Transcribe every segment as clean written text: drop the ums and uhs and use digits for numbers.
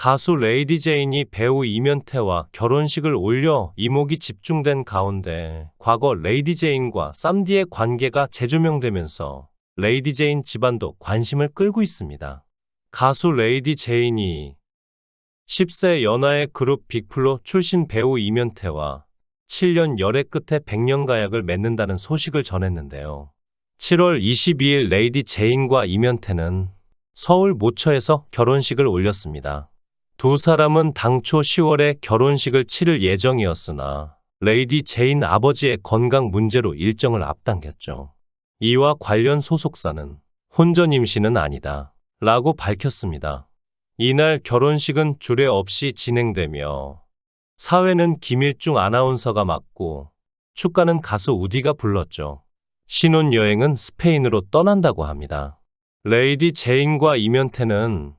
가수 레이디 제인이 배우 이면태와 결혼식을 올려 이목이 집중된 가운데 과거 레이디 제인과 쌈디의 관계가 재조명되면서 레이디 제인 집안도 관심을 끌고 있습니다. 가수 레이디 제인이 10세 연하의 그룹 빅플로 출신 배우 이면태와 7년 열애 끝에 백년가약을 맺는다는 소식을 전했는데요. 7월 22일 레이디 제인과 이면태는 서울 모처에서 결혼식을 올렸습니다. 두 사람은 당초 10월에 결혼식을 치를 예정이었으나 레이디 제인 아버지의 건강 문제로 일정을 앞당겼죠. 이와 관련 소속사는 혼전 임신은 아니다 라고 밝혔습니다. 이날 결혼식은 주례 없이 진행되며 사회는 김일중 아나운서가 맡고 축가는 가수 우디가 불렀죠. 신혼여행은 스페인으로 떠난다고 합니다. 레이디 제인과 이면태는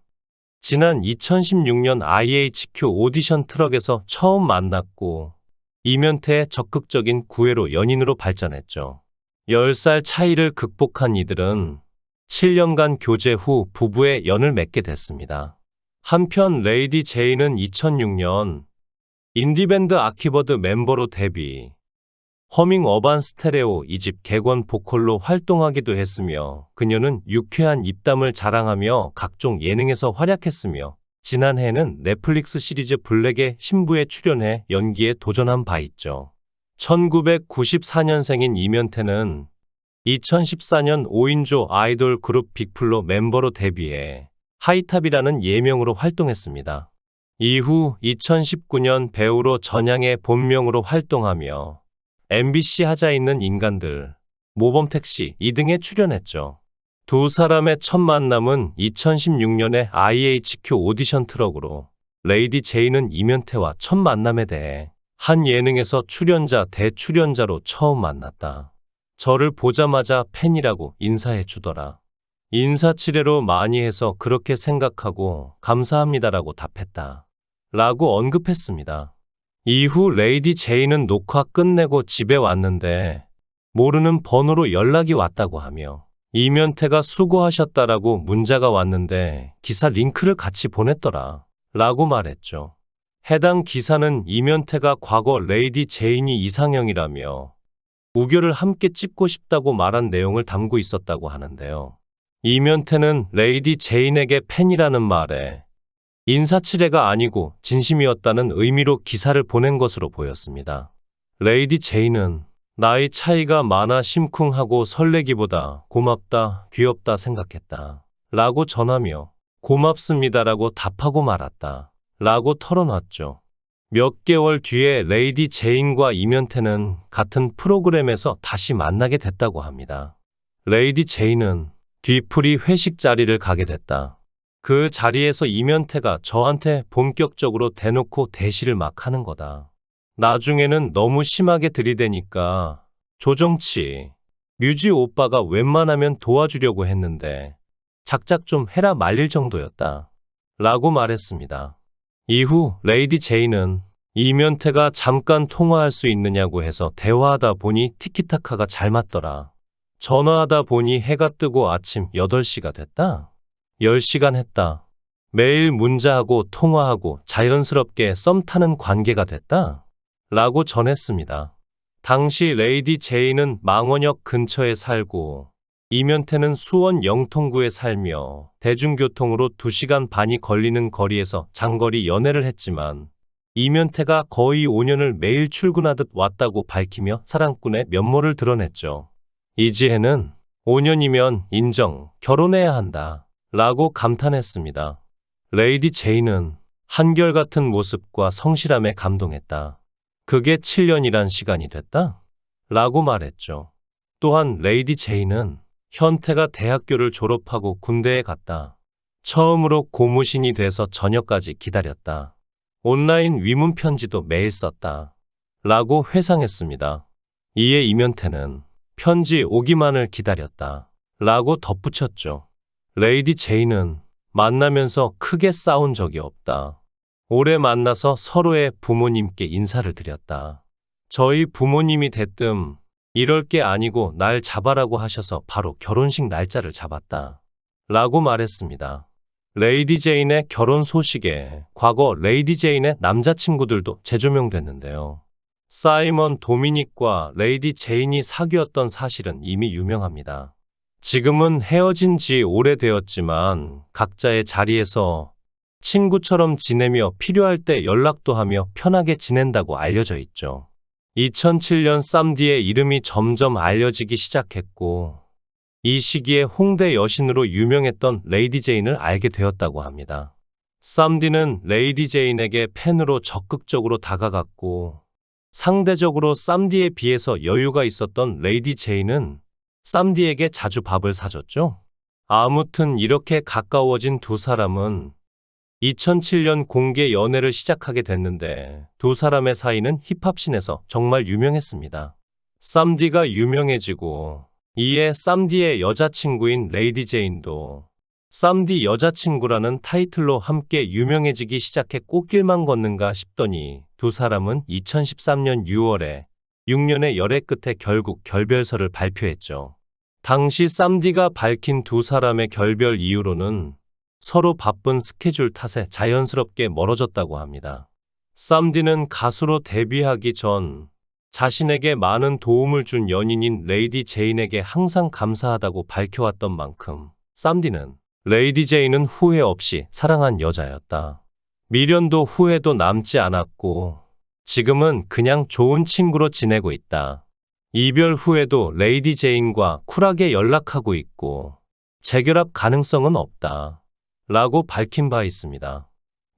지난 2016년 IHQ 오디션 트럭에서 처음 만났고 이면태의 적극적인 구애로 연인으로 발전했죠. 10살 차이를 극복한 이들은 7년간 교제 후 부부의 연을 맺게 됐습니다. 한편 레이디 제인은 2006년 인디밴드 아키버드 멤버로 데뷔, 허밍 어반 스테레오 2집 객원 보컬로 활동하기도 했으며 그녀는 유쾌한 입담을 자랑하며 각종 예능에서 활약했으며 지난해에는 넷플릭스 시리즈 블랙의 신부에 출연해 연기에 도전한 바 있죠. 1994년생인 이면태는 2014년 5인조 아이돌 그룹 빅플로 멤버로 데뷔해 하이탑이라는 예명으로 활동했습니다. 이후 2019년 배우로 전향해 본명으로 활동하며 MBC 하자 있는 인간들, 모범택시 2등에 출연했죠. 두 사람의 첫 만남은 2016년에 IHQ 오디션 트럭으로 레이디 제인은 이면태와 첫 만남에 대해 한 예능에서 출연자 대출연자로 처음 만났다. 저를 보자마자 팬이라고 인사해 주더라. 인사치레로 많이 해서 그렇게 생각하고 감사합니다라고 답했다. 라고 언급했습니다. 이후 레이디 제인은 녹화 끝내고 집에 왔는데 모르는 번호로 연락이 왔다고 하며 이면태가 수고하셨다라고 문자가 왔는데 기사 링크를 같이 보냈더라 라고 말했죠. 해당 기사는 이면태가 과거 레이디 제인이 이상형이라며 우결을 함께 찍고 싶다고 말한 내용을 담고 있었다고 하는데요. 이면태는 레이디 제인에게 팬이라는 말에 인사치레가 아니고 진심이었다는 의미로 기사를 보낸 것으로 보였습니다. 레이디 제인은 나이 차이가 많아 심쿵하고 설레기보다 고맙다, 귀엽다 생각했다 라고 전하며 고맙습니다라고 답하고 말았다 라고 털어놨죠. 몇 개월 뒤에 레이디 제인과 이면태는 같은 프로그램에서 다시 만나게 됐다고 합니다. 레이디 제인은 뒤풀이 회식 자리를 가게 됐다. 그 자리에서 이면태가 저한테 본격적으로 대놓고 대시를 막 하는 거다. 나중에는 너무 심하게 들이대니까 조정치, 뮤지 오빠가 웬만하면 도와주려고 했는데 작작 좀 해라 말릴 정도였다. 라고 말했습니다. 이후 레이디 제인은 이면태가 잠깐 통화할 수 있느냐고 해서 대화하다 보니 티키타카가 잘 맞더라. 전화하다 보니 해가 뜨고 아침 8시가 됐다. 10시간 했다. 매일 문자하고 통화하고 자연스럽게 썸 타는 관계가 됐다. 라고 전했습니다. 당시 레이디 제인은 망원역 근처에 살고 이면태는 수원 영통구에 살며 대중교통으로 2시간 반이 걸리는 거리에서 장거리 연애를 했지만 이면태가 거의 5년을 매일 출근하듯 왔다고 밝히며 사랑꾼의 면모를 드러냈죠. 이지혜는 5년이면 인정, 결혼해야 한다. 라고 감탄했습니다. 레이디 제인은 한결같은 모습과 성실함에 감동했다. 그게 7년이란 시간이 됐다? 라고 말했죠. 또한 레이디 제인은 현태가 대학교를 졸업하고 군대에 갔다. 처음으로 고무신이 돼서 저녁까지 기다렸다. 온라인 위문 편지도 매일 썼다. 라고 회상했습니다. 이에 이면태는 편지 오기만을 기다렸다. 라고 덧붙였죠. 레이디 제인은 만나면서 크게 싸운 적이 없다. 오래 만나서 서로의 부모님께 인사를 드렸다. 저희 부모님이 대뜸 이럴 게 아니고 날 잡아라고 하셔서 바로 결혼식 날짜를 잡았다. 라고 말했습니다. 레이디 제인의 결혼 소식에 과거 레이디 제인의 남자친구들도 재조명됐는데요. 사이먼 도미닉과 레이디 제인이 사귀었던 사실은 이미 유명합니다. 지금은 헤어진 지 오래되었지만 각자의 자리에서 친구처럼 지내며 필요할 때 연락도 하며 편하게 지낸다고 알려져 있죠. 2007년 쌈디의 이름이 점점 알려지기 시작했고 이 시기에 홍대 여신으로 유명했던 레이디 제인을 알게 되었다고 합니다. 쌈디는 레이디 제인에게 팬으로 적극적으로 다가갔고 상대적으로 쌈디에 비해서 여유가 있었던 레이디 제인은 쌈디에게 자주 밥을 사줬죠. 아무튼 이렇게 가까워진 두 사람은 2007년 공개 연애를 시작하게 됐는데 두 사람의 사이는 힙합씬에서 정말 유명했습니다. 쌈디가 유명해지고 이에 쌈디의 여자친구인 레이디 제인도 쌈디 여자친구라는 타이틀로 함께 유명해지기 시작해 꽃길만 걷는가 싶더니 두 사람은 2013년 6월에 6년의 열애 끝에 결국 결별서를 발표했죠. 당시 쌈디가 밝힌 두 사람의 결별 이유로는 서로 바쁜 스케줄 탓에 자연스럽게 멀어졌다고 합니다. 쌈디는 가수로 데뷔하기 전 자신에게 많은 도움을 준 연인인 레이디 제인에게 항상 감사하다고 밝혀왔던 만큼 쌈디는 레이디 제인은 후회 없이 사랑한 여자였다. 미련도 후회도 남지 않았고 지금은 그냥 좋은 친구로 지내고 있다. 이별 후에도 레이디 제인과 쿨하게 연락하고 있고 재결합 가능성은 없다. 라고 밝힌 바 있습니다.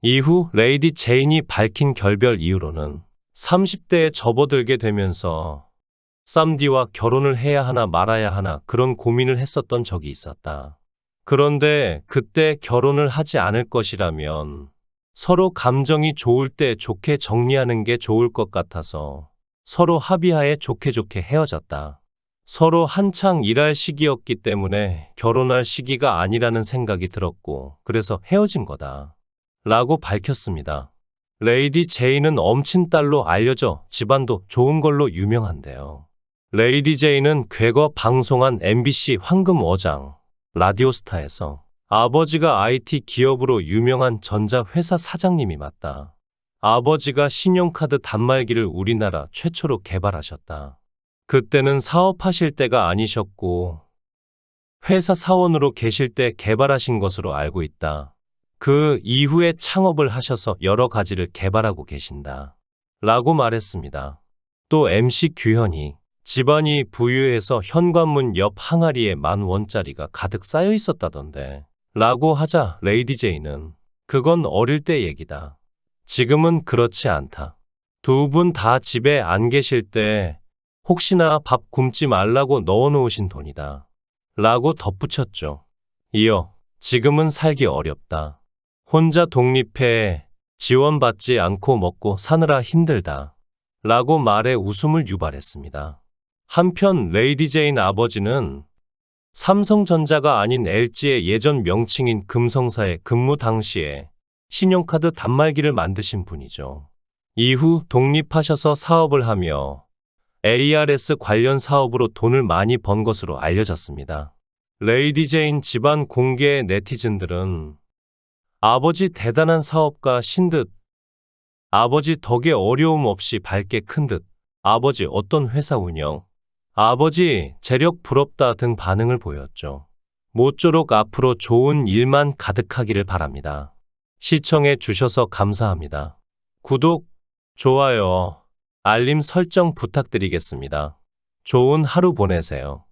이후 레이디 제인이 밝힌 결별 이유로는 30대에 접어들게 되면서 쌈디와 결혼을 해야 하나 말아야 하나 그런 고민을 했었던 적이 있었다. 그런데 그때 결혼을 하지 않을 것이라면 서로 감정이 좋을 때 좋게 정리하는 게 좋을 것 같아서 서로 합의하에 좋게 헤어졌다. 서로 한창 일할 시기였기 때문에 결혼할 시기가 아니라는 생각이 들었고 그래서 헤어진 거다. 라고 밝혔습니다. 레이디 제인은 엄친딸로 알려져 집안도 좋은 걸로 유명한데요. 레이디 제인은 과거 방송한 MBC 황금어장 라디오스타에서 아버지가 IT 기업으로 유명한 전자회사 사장님이 맞다. 아버지가 신용카드 단말기를 우리나라 최초로 개발하셨다. 그때는 사업하실 때가 아니셨고 회사 사원으로 계실 때 개발하신 것으로 알고 있다. 그 이후에 창업을 하셔서 여러 가지를 개발하고 계신다. 라고 말했습니다. 또 MC 규현이 집안이 부유해서 현관문 옆 항아리에 10,000원짜리가 가득 쌓여 있었다던데. 라고 하자 레이디 제인은 그건 어릴 때 얘기다. 지금은 그렇지 않다. 두 분 다 집에 안 계실 때 혹시나 밥 굶지 말라고 넣어놓으신 돈이다. 라고 덧붙였죠. 이어 지금은 살기 어렵다. 혼자 독립해 지원받지 않고 먹고 사느라 힘들다. 라고 말해 웃음을 유발했습니다. 한편 레이디 제인 아버지는 삼성전자가 아닌 LG의 예전 명칭인 금성사에 근무 당시에 신용카드 단말기를 만드신 분이죠. 이후 독립하셔서 사업을 하며 ARS 관련 사업으로 돈을 많이 번 것으로 알려졌습니다. 레이디 제인 집안 공개에 네티즌들은 아버지 대단한 사업가신 듯, 아버지 덕에 어려움 없이 밝게 큰 듯, 아버지 어떤 회사 운영, 아버지 재력 부럽다 등 반응을 보였죠. 모쪼록 앞으로 좋은 일만 가득하기를 바랍니다. 시청해 주셔서 감사합니다. 구독, 좋아요, 알림 설정 부탁드리겠습니다. 좋은 하루 보내세요.